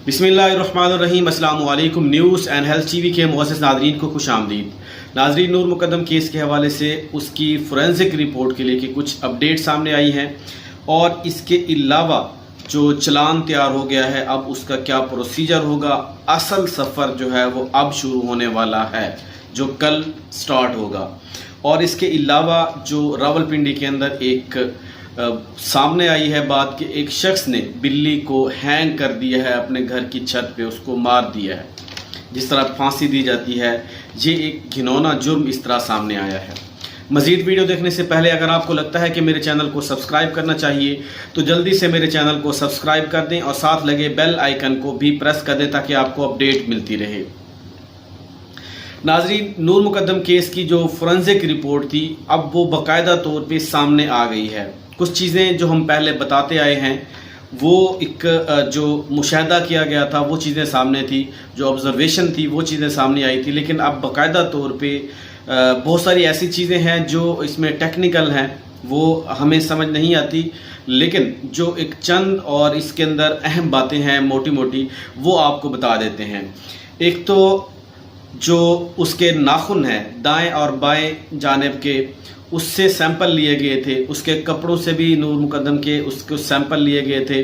بسم اللہ الرحمن الرحیم۔ السلام علیکم۔ News and health T V کے معزز ناظرین کو خوش آمدید۔ ناظرین، نور مقدم کیس کے حوالے سے اس کی فورینزک رپورٹ کے لے کے کچھ اپڈیٹ سامنے آئی ہیں، اور اس کے علاوہ جو چلان تیار ہو گیا ہے، اب اس کا کیا پروسیجر ہوگا۔ اصل سفر جو ہے وہ اب شروع ہونے والا ہے، جو کل سٹارٹ ہوگا۔ اور اس کے علاوہ جو راولپنڈی کے اندر ایک سامنے آئی ہے بات کہ ایک شخص نے بلی کو ہینگ کر دیا ہے اپنے گھر کی چھت پہ، اس کو مار دیا ہے، جس طرح پھانسی دی جاتی ہے۔ یہ ایک گھنونا جرم اس طرح سامنے آیا ہے۔ مزید ویڈیو دیکھنے سے پہلے اگر آپ کو لگتا ہے کہ میرے چینل کو سبسکرائب کرنا چاہیے تو جلدی سے میرے چینل کو سبسکرائب کر دیں، اور ساتھ لگے بیل آئیکن کو بھی پریس کر دیں تاکہ آپ کو اپڈیٹ ملتی رہے۔ ناظرین، نور مقدم کیس کی جو فورینزک رپورٹ تھی، اب وہ باقاعدہ طور پہ سامنے آ گئی ہے۔ کچھ چیزیں جو ہم پہلے بتاتے آئے ہیں، وہ ایک جو مشاہدہ کیا گیا تھا وہ چیزیں سامنے تھی، جو آبزرویشن تھی وہ چیزیں سامنے آئی تھی، لیکن اب باقاعدہ طور پہ بہت ساری ایسی چیزیں ہیں جو اس میں ٹیکنیکل ہیں، وہ ہمیں سمجھ نہیں آتی، لیکن جو ایک چند اور اس کے اندر اہم باتیں ہیں موٹی موٹی، وہ آپ کو بتا دیتے ہیں۔ ایک تو جو اس کے ناخن ہیں دائیں اور بائیں جانب کے، اس سے سیمپل لیے گئے تھے، اس کے کپڑوں سے بھی نور مقدم کے اس کو سیمپل لیے گئے تھے،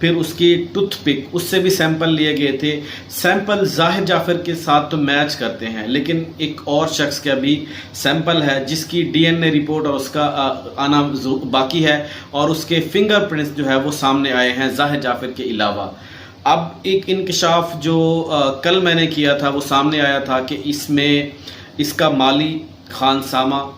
پھر اس کی ٹوتھ پک، اس سے بھی سیمپل لیے گئے تھے۔ سیمپل ظاہر جعفر کے ساتھ تو میچ کرتے ہیں، لیکن ایک اور شخص کا بھی سیمپل ہے جس کی ڈی این اے رپورٹ اور اس کا آنا باقی ہے، اور اس کے فنگر پرنٹس جو ہے وہ سامنے آئے ہیں ظاہر جعفر کے علاوہ۔ اب ایک انکشاف جو کل میں نے کیا تھا وہ سامنے آیا تھا کہ اس میں اس کا مالی خان سامہ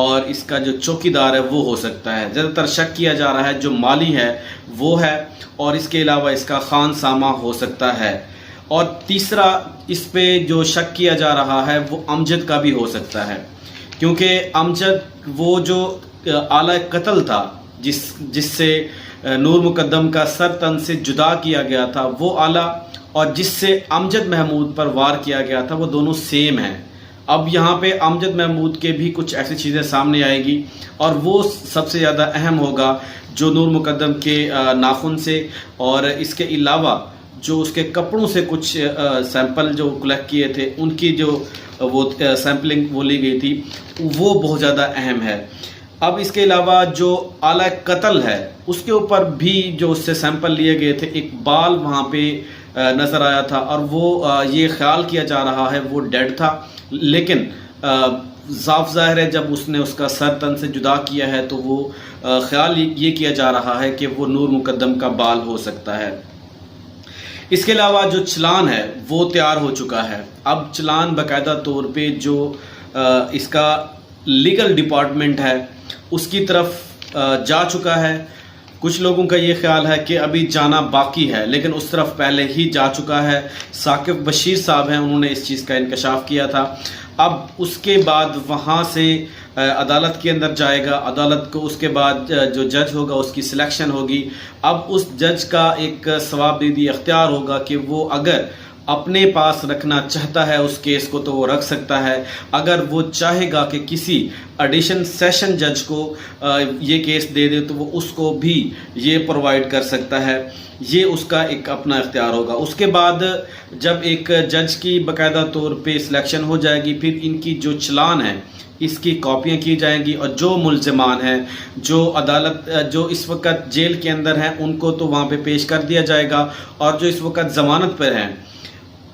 اور اس کا جو چوکیدار ہے وہ ہو سکتا ہے۔ زیادہ تر شک کیا جا رہا ہے جو مالی ہے وہ ہے، اور اس کے علاوہ اس کا خان سامہ ہو سکتا ہے۔ اور تیسرا اس پہ جو شک کیا جا رہا ہے وہ امجد کا بھی ہو سکتا ہے، کیونکہ امجد وہ جو آلہ قتل تھا جس سے نور مقدم کا سر تن سے جدا کیا گیا تھا، وہ آلہ اور جس سے امجد محمود پر وار کیا گیا تھا وہ دونوں سیم ہیں۔ اب یہاں پہ امجد محمود کے بھی کچھ ایسی چیزیں سامنے آئے گی، اور وہ سب سے زیادہ اہم ہوگا جو نور مقدم کے ناخن سے، اور اس کے علاوہ جو اس کے کپڑوں سے کچھ سیمپل جو کلیکٹ کیے تھے، ان کی جو وہ سیمپلنگ وہ لی گئی تھی، وہ بہت زیادہ اہم ہے۔ اب اس کے علاوہ جو آلہ قتل ہے اس کے اوپر بھی جو اس سے سیمپل لیے گئے تھے، ایک بال وہاں پہ نظر آیا تھا، اور وہ یہ خیال کیا جا رہا ہے وہ ڈیڈ تھا، لیکن صاف ظاہر ہے جب اس نے اس کا سر تن سے جدا کیا ہے تو وہ خیال یہ کیا جا رہا ہے کہ وہ نور مقدم کا بال ہو سکتا ہے۔ اس کے علاوہ جو چلان ہے وہ تیار ہو چکا ہے۔ اب چلان باقاعدہ طور پہ جو اس کا لیگل ڈپارٹمنٹ ہے اس کی طرف جا چکا ہے۔ کچھ لوگوں کا یہ خیال ہے کہ ابھی جانا باقی ہے، لیکن اس طرف پہلے ہی جا چکا ہے۔ ثاقب بشیر صاحب ہیں، انہوں نے اس چیز کا انکشاف کیا تھا۔ اب اس کے بعد وہاں سے عدالت کے اندر جائے گا، عدالت کو اس کے بعد جو جج ہوگا اس کی سلیکشن ہوگی۔ اب اس جج کا ایک ثوابدیدی اختیار ہوگا کہ وہ اگر اپنے پاس رکھنا چاہتا ہے اس کیس کو تو وہ رکھ سکتا ہے، اگر وہ چاہے گا کہ کسی ایڈیشن سیشن جج کو یہ کیس دے دے تو وہ اس کو بھی یہ پرووائڈ کر سکتا ہے۔ یہ اس کا ایک اپنا اختیار ہوگا۔ اس کے بعد جب ایک جج کی باقاعدہ طور پہ سلیکشن ہو جائے گی، پھر ان کی جو چلان ہے اس کی کاپیاں کی جائیں گی، اور جو ملزمان ہیں جو عدالت جو اس وقت جیل کے اندر ہیں ان کو تو وہاں پہ پیش کر دیا جائے گا، اور جو اس وقت ضمانت پر ہیں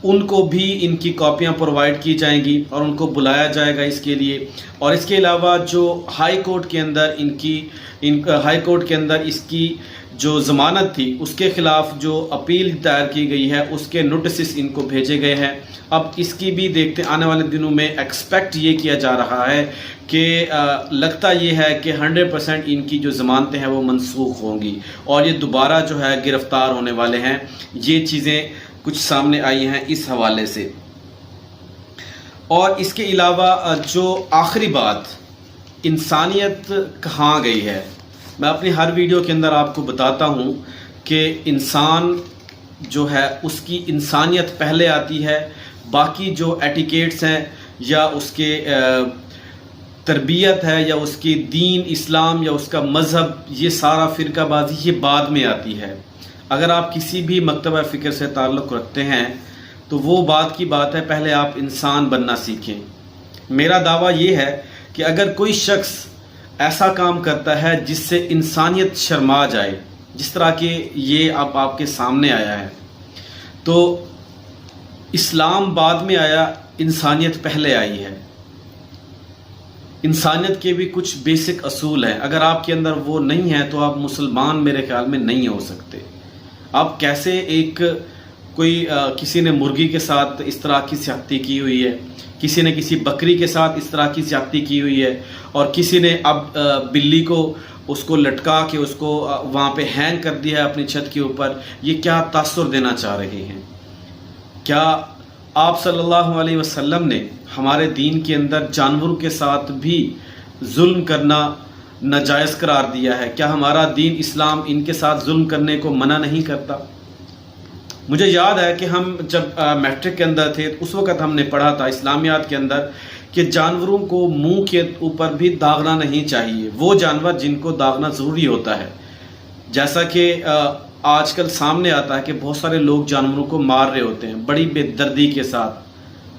ان کو بھی ان کی کاپیاں پرووائڈ کی جائیں گی، اور ان کو بلایا جائے گا اس کے لیے۔ اور اس کے علاوہ جو ہائی کورٹ کے اندر ہائی کورٹ کے اندر اس کی جو ضمانت تھی اس کے خلاف جو اپیل دائر کی گئی ہے اس کے نوٹسز ان کو بھیجے گئے ہیں۔ اب اس کی بھی دیکھتے آنے والے دنوں میں ایکسپیکٹ یہ کیا جا رہا ہے کہ لگتا یہ ہے کہ 100% ان کی جو ضمانتیں ہیں وہ منسوخ ہوں گی، اور یہ دوبارہ جو ہے گرفتار ہونے والے ہیں۔ یہ چیزیں کچھ سامنے آئی ہیں اس حوالے سے۔ اور اس کے علاوہ جو آخری بات، انسانیت کہاں گئی ہے؟ میں اپنی ہر ویڈیو کے اندر آپ کو بتاتا ہوں کہ انسان جو ہے اس کی انسانیت پہلے آتی ہے، باقی جو ایٹیکیٹس ہیں یا اس کے تربیت ہے یا اس کی دین اسلام یا اس کا مذہب، یہ سارا فرقہ بازی یہ بعد میں آتی ہے۔ اگر آپ کسی بھی مکتبہ فکر سے تعلق رکھتے ہیں تو وہ بات کی بات ہے، پہلے آپ انسان بننا سیکھیں۔ میرا دعویٰ یہ ہے کہ اگر کوئی شخص ایسا کام کرتا ہے جس سے انسانیت شرما جائے، جس طرح کہ یہ اب آپ کے سامنے آیا ہے، تو اسلام بعد میں آیا، انسانیت پہلے آئی ہے۔ انسانیت کے بھی کچھ بیسک اصول ہیں، اگر آپ کے اندر وہ نہیں ہے تو آپ مسلمان میرے خیال میں نہیں ہو سکتے۔ آپ کیسے کوئی کسی نے مرغی کے ساتھ اس طرح کی زیادتی کی ہوئی ہے، کسی نے کسی بکری کے ساتھ اس طرح کی زیادتی کی ہوئی ہے، اور کسی نے اب بلی کو اس کو لٹکا کے اس کو وہاں پہ ہینگ کر دیا ہے اپنی چھت کے اوپر، یہ کیا تاثر دینا چاہ رہے ہیں؟ کیا آپ صلی اللہ علیہ وسلم نے ہمارے دین کے اندر جانوروں کے ساتھ بھی ظلم کرنا ناجائز قرار دیا ہے؟ کیا ہمارا دین اسلام ان کے ساتھ ظلم کرنے کو منع نہیں کرتا؟ مجھے یاد ہے کہ ہم جب میٹرک کے اندر تھے اس وقت ہم نے پڑھا تھا اسلامیات کے اندر کہ جانوروں کو منہ کے اوپر بھی داغنا نہیں چاہیے، وہ جانور جن کو داغنا ضروری ہوتا ہے۔ جیسا کہ آج کل سامنے آتا ہے کہ بہت سارے لوگ جانوروں کو مار رہے ہوتے ہیں بڑی بے دردی کے ساتھ،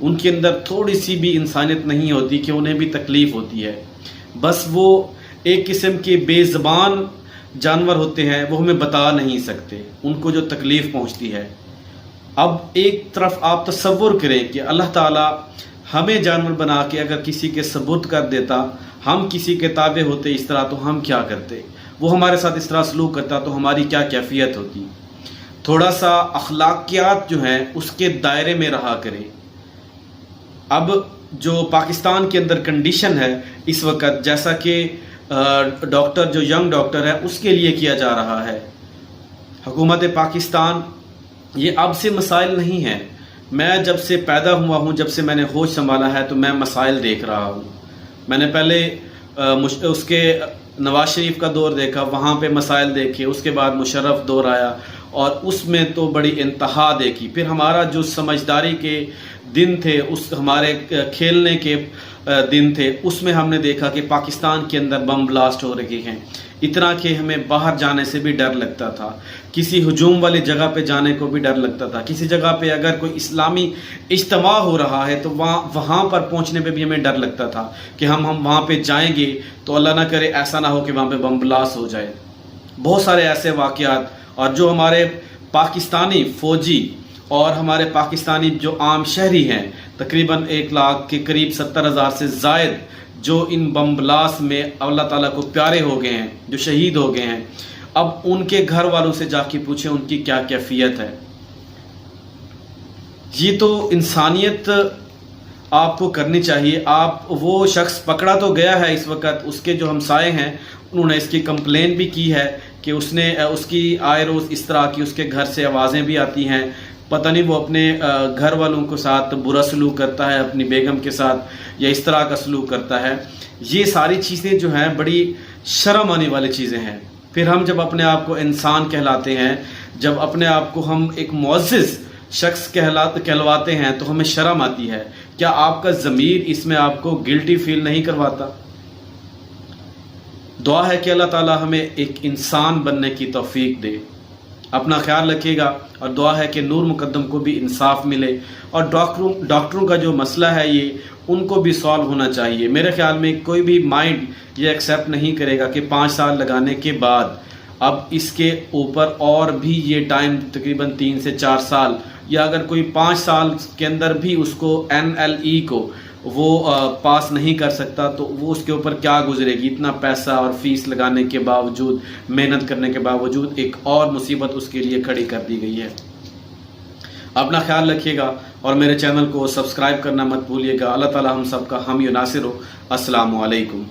ان کے اندر تھوڑی سی بھی انسانیت نہیں ہوتی کہ انہیں بھی تکلیف ہوتی ہے، بس وہ ایک قسم کے بے زبان جانور ہوتے ہیں، وہ ہمیں بتا نہیں سکتے ان کو جو تکلیف پہنچتی ہے۔ اب ایک طرف آپ تصور کریں کہ اللہ تعالیٰ ہمیں جانور بنا کے اگر کسی کے سپرد کر دیتا، ہم کسی کے تابع ہوتے اس طرح، تو ہم کیا کرتے؟ وہ ہمارے ساتھ اس طرح سلوک کرتا تو ہماری کیا کیفیت ہوتی؟ تھوڑا سا اخلاقیات جو ہیں اس کے دائرے میں رہا کریں۔ اب جو پاکستان کے اندر کنڈیشن ہے اس وقت، جیسا کہ ڈاکٹر جو ینگ ڈاکٹر ہے اس کے لیے کیا جا رہا ہے، حکومت پاکستان، یہ اب سے مسائل نہیں ہیں۔ میں جب سے پیدا ہوا ہوں، جب سے میں نے ہوش سنبھالا ہے تو میں مسائل دیکھ رہا ہوں۔ میں نے پہلے اس کے نواز شریف کا دور دیکھا، وہاں پہ مسائل دیکھے، اس کے بعد مشرف دور آیا اور اس میں تو بڑی انتہا دیکھی۔ پھر ہمارا جو سمجھداری کے دن تھے، اس ہمارے کھیلنے کے دن تھے، اس میں ہم نے دیکھا کہ پاکستان کے اندر بم بلاسٹ ہو رہے ہیں، اتنا کہ ہمیں باہر جانے سے بھی ڈر لگتا تھا، کسی ہجوم والی جگہ پہ جانے کو بھی ڈر لگتا تھا، کسی جگہ پہ اگر کوئی اسلامی اجتماع ہو رہا ہے تو وہاں پر پہنچنے پہ بھی ہمیں ڈر لگتا تھا کہ ہم وہاں پہ جائیں گے تو اللہ نہ کرے ایسا نہ ہو کہ وہاں پہ بم بلاسٹ ہو جائے۔ بہت سارے ایسے واقعات، اور جو ہمارے پاکستانی فوجی اور ہمارے پاکستانی جو عام شہری ہیں، تقریباً 1 لاکھ کے قریب 70,000 سے زائد جو ان بم بلاسٹ میں اللہ تعالیٰ کو پیارے ہو گئے ہیں، جو شہید ہو گئے ہیں، اب ان کے گھر والوں سے جا کے پوچھیں ان کی کیا کیفیت ہے۔ یہ تو انسانیت آپ کو کرنی چاہیے۔ آپ وہ شخص پکڑا تو گیا ہے اس وقت، اس کے جو ہمسائے ہیں انہوں نے اس کی کمپلین بھی کی ہے کہ اس کی آئے روز اس طرح کی اس کے گھر سے آوازیں بھی آتی ہیں، پتہ نہیں وہ اپنے گھر والوں کے ساتھ برا سلوک کرتا ہے، اپنی بیگم کے ساتھ یا اس طرح کا سلوک کرتا ہے۔ یہ ساری چیزیں جو ہیں بڑی شرم آنے والی چیزیں ہیں۔ پھر ہم جب اپنے آپ کو انسان کہلاتے ہیں، جب اپنے آپ کو ہم ایک معزز شخص کہلواتے ہیں تو ہمیں شرم آتی ہے۔ کیا آپ کا ضمیر اس میں آپ کو گلٹی فیل نہیں کرواتا؟ دعا ہے کہ اللہ تعالی ہمیں ایک انسان بننے کی توفیق دے۔ اپنا خیال رکھیے گا، اور دعا ہے کہ نور مقدم کو بھی انصاف ملے، اور ڈاکٹروں کا جو مسئلہ ہے یہ ان کو بھی سالو ہونا چاہیے۔ میرے خیال میں کوئی بھی مائنڈ یہ ایکسیپٹ نہیں کرے گا کہ 5 سال لگانے کے بعد اب اس کے اوپر اور بھی یہ ٹائم تقریباً 3 سے 4 سال، یا اگر کوئی 5 سال کے اندر بھی اس کو NLE کو وہ پاس نہیں کر سکتا تو وہ اس کے اوپر کیا گزرے گی؟ اتنا پیسہ اور فیس لگانے کے باوجود، محنت کرنے کے باوجود ایک اور مصیبت اس کے لیے کھڑی کر دی گئی ہے۔ اپنا خیال رکھیے گا اور میرے چینل کو سبسکرائب کرنا مت بھولیے گا۔ اللہ تعالی ہم سب کا حامی و ناصر ہو۔ السلام علیکم۔